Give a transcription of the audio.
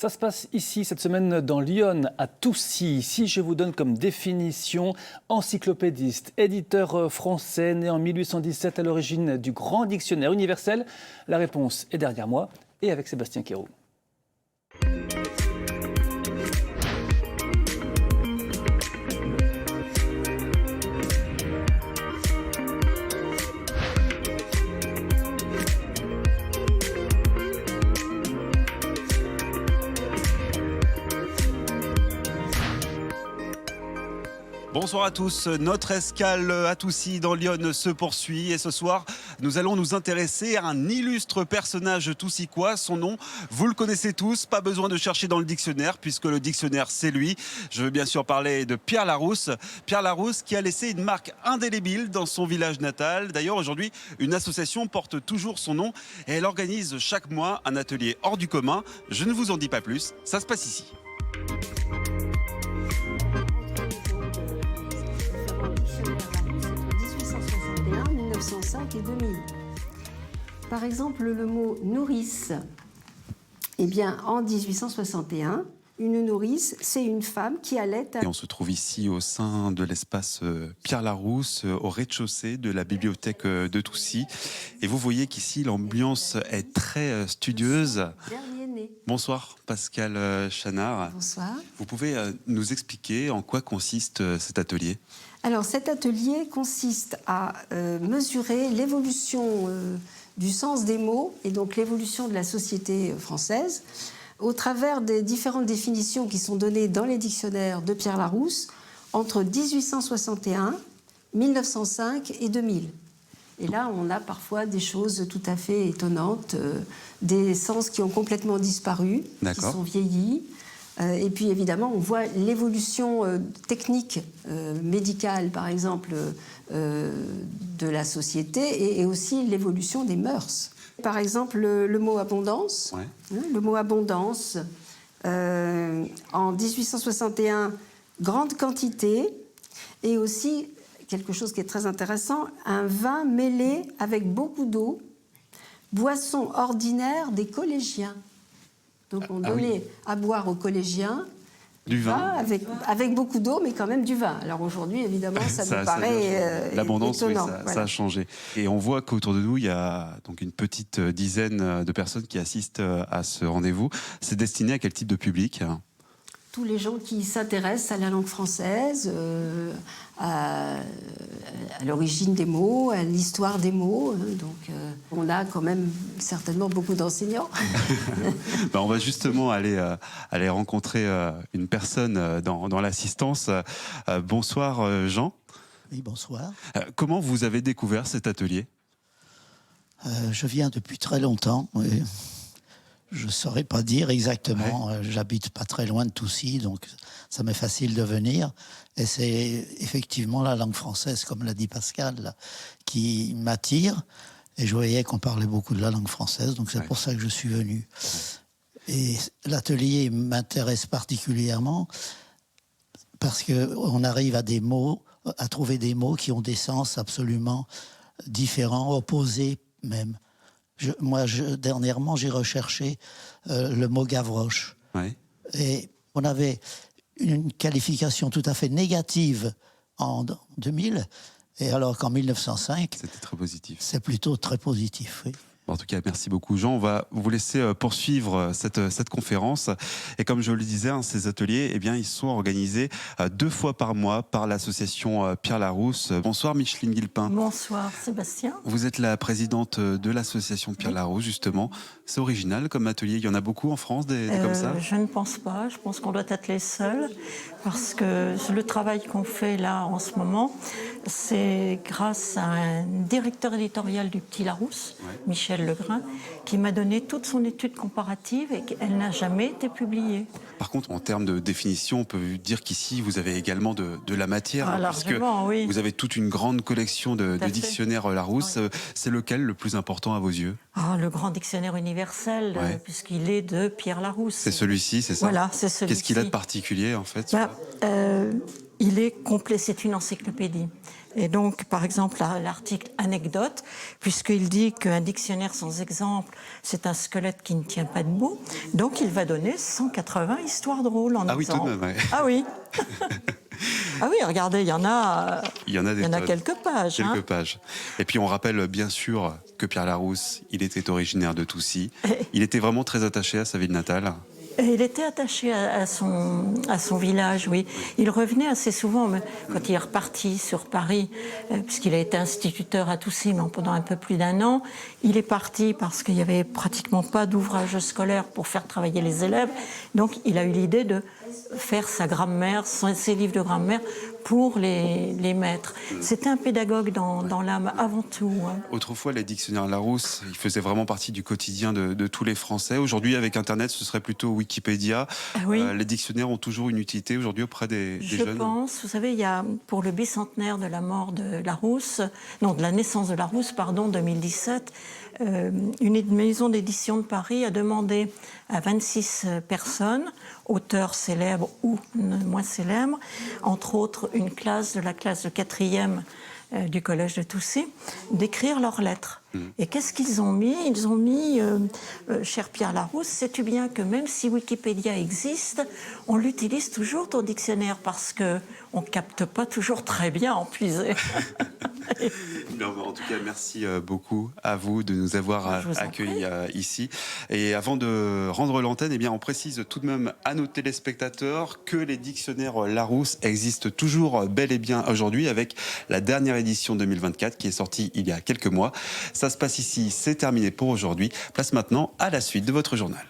Ça se passe ici, cette semaine, dans Lyon, à Toucy. Ici, je vous donne comme définition encyclopédiste, éditeur français, né en 1817 à l'origine du grand dictionnaire universel. La réponse est derrière moi et avec Sébastien Quéroux. Bonsoir à tous, notre escale à Toucy dans Lyon se poursuit et ce soir nous allons nous intéresser à un illustre personnage toussicois. Son nom, vous le connaissez tous, pas besoin de chercher dans le dictionnaire puisque le dictionnaire c'est lui. Je veux bien sûr parler de Pierre Larousse. Pierre Larousse qui a laissé une marque indélébile dans son village natal. D'ailleurs aujourd'hui une association porte toujours son nom et elle organise chaque mois un atelier hors du commun. Je ne vous en dis pas plus, ça se passe ici. Et 2000. Par exemple, le mot nourrice, eh bien, en 1861, une nourrice, c'est une femme qui allait... Et on se trouve ici au sein de l'espace Pierre Larousse, au rez-de-chaussée de la bibliothèque de Toucy. Et vous voyez qu'ici, l'ambiance est très studieuse. Bonsoir Pascal Chanard. Bonsoir. Vous pouvez nous expliquer en quoi consiste cet atelier ? Alors cet atelier consiste à mesurer l'évolution du sens des mots et donc l'évolution de la société française au travers des différentes définitions qui sont données dans les dictionnaires de Pierre Larousse entre 1861, 1905 et 2000. Et là, on a parfois des choses tout à fait étonnantes, des sens qui ont complètement disparu, qui sont vieillis. Et puis évidemment, on voit l'évolution technique, médicale par exemple, de la société et aussi l'évolution des mœurs. Par exemple, le mot abondance. Ouais. Le mot abondance, en 1861, grande quantité, et aussi, quelque chose qui est très intéressant, un vin mêlé avec beaucoup d'eau, boisson ordinaire des collégiens. Donc on donnait à boire aux collégiens du vin avec beaucoup d'eau, mais quand même du vin. Alors aujourd'hui, évidemment, ça nous paraît l'abondance, étonnant. Oui, ça a changé. Et on voit qu'autour de nous, il y a donc une petite dizaine de personnes qui assistent à ce rendez-vous. C'est destiné à quel type de public ? Tous les gens qui s'intéressent à la langue française, à l'origine des mots, à l'histoire des mots. Donc, on a quand même certainement beaucoup d'enseignants. On va justement aller rencontrer une personne dans l'assistance. Bonsoir Jean. Oui, bonsoir. Comment vous avez découvert cet atelier ? Je viens depuis très longtemps. Je ne saurais pas dire exactement. Ouais. J'habite pas très loin de Toucy, donc ça m'est facile de venir. Et c'est effectivement la langue française, comme l'a dit Pascal, là, qui m'attire. Et je voyais qu'on parlait beaucoup de la langue française, donc c'est pour ça que je suis venu. Et l'atelier m'intéresse particulièrement parce qu'on arrive à trouver des mots qui ont des sens absolument différents, opposés même. Dernièrement, j'ai recherché le mot Gavroche. Ouais. Et on avait une qualification tout à fait négative en 2000, et alors qu'en 1905... C'était très positif. C'est plutôt très positif, oui. En tout cas, merci beaucoup Jean. On va vous laisser poursuivre cette conférence. Et comme je le disais, ces ateliers, ils sont organisés 2 fois par mois par l'association Pierre Larousse. Bonsoir Micheline Guillepin. Bonsoir Sébastien. Vous êtes la présidente de l'association Pierre Larousse, justement. C'est original comme atelier. Il y en a beaucoup en France, des comme ça ? Je ne pense pas. Je pense qu'on doit être les seuls. Parce que le travail qu'on fait là en ce moment, c'est grâce à un directeur éditorial du Petit Larousse, Michel Legrain, qui m'a donné toute son étude comparative et qu'elle n'a jamais été publiée. Par contre, en termes de définition, on peut dire qu'ici, vous avez également de la matière. Parce que vous avez toute une grande collection de dictionnaires Larousse. Oui. C'est lequel le plus important à vos yeux ? Le grand dictionnaire universel, puisqu'il est de Pierre Larousse. C'est celui-ci, c'est ça ? Voilà, c'est celui-ci. Qu'est-ce qu'il a de particulier, en fait ? il est complet, c'est une encyclopédie. Et donc, par exemple, l'article anecdote, puisqu'il dit qu'un dictionnaire sans exemple, c'est un squelette qui ne tient pas debout, donc il va donner 180 histoires drôles en exemple. Ah oui, tout de même, ouais. Ah oui. Ah oui, regardez, il y en a tonnes. quelques pages. Quelques pages. Et puis on rappelle bien sûr que Pierre Larousse, il était originaire de Toucy. Il était vraiment très attaché à sa ville natale. Et il était attaché à son village, oui. Il revenait assez souvent, mais quand il est reparti sur Paris, puisqu'il a été instituteur à Toucy pendant un peu plus d'1 an. Il est parti parce qu'il n'y avait pratiquement pas d'ouvrage scolaire pour faire travailler les élèves. Donc il a eu l'idée de faire sa grammaire, ses livres de grammaire pour les maîtres. C'était un pédagogue dans l'âme avant tout. Hein. Autrefois, les dictionnaires Larousse, ils faisaient vraiment partie du quotidien de tous les Français. Aujourd'hui, avec Internet, ce serait plutôt Wikipédia. Ah oui. Les dictionnaires ont toujours une utilité aujourd'hui auprès des jeunes. Je pense, vous savez, il y a pour le bicentenaire de la mort de Larousse, non, de la naissance de Larousse, pardon, 2017, une maison d'édition de Paris a demandé à 26 personnes, auteurs célèbres ou moins célèbres, entre autres une classe de la classe de 4e du collège de Toucy, d'écrire leurs lettres. Et qu'est-ce qu'ils ont mis? Ils ont mis, cher Pierre Larousse, sais-tu bien que même si Wikipédia existe, on l'utilise toujours ton dictionnaire parce qu'on ne capte pas toujours très bien en puiser. En tout cas, merci beaucoup à vous de nous avoir accueillis ici. Et avant de rendre l'antenne, on précise tout de même à nos téléspectateurs que les dictionnaires Larousse existent toujours bel et bien aujourd'hui avec la dernière édition 2024 qui est sortie il y a quelques mois. Ça se passe ici, c'est terminé pour aujourd'hui. Place maintenant à la suite de votre journal.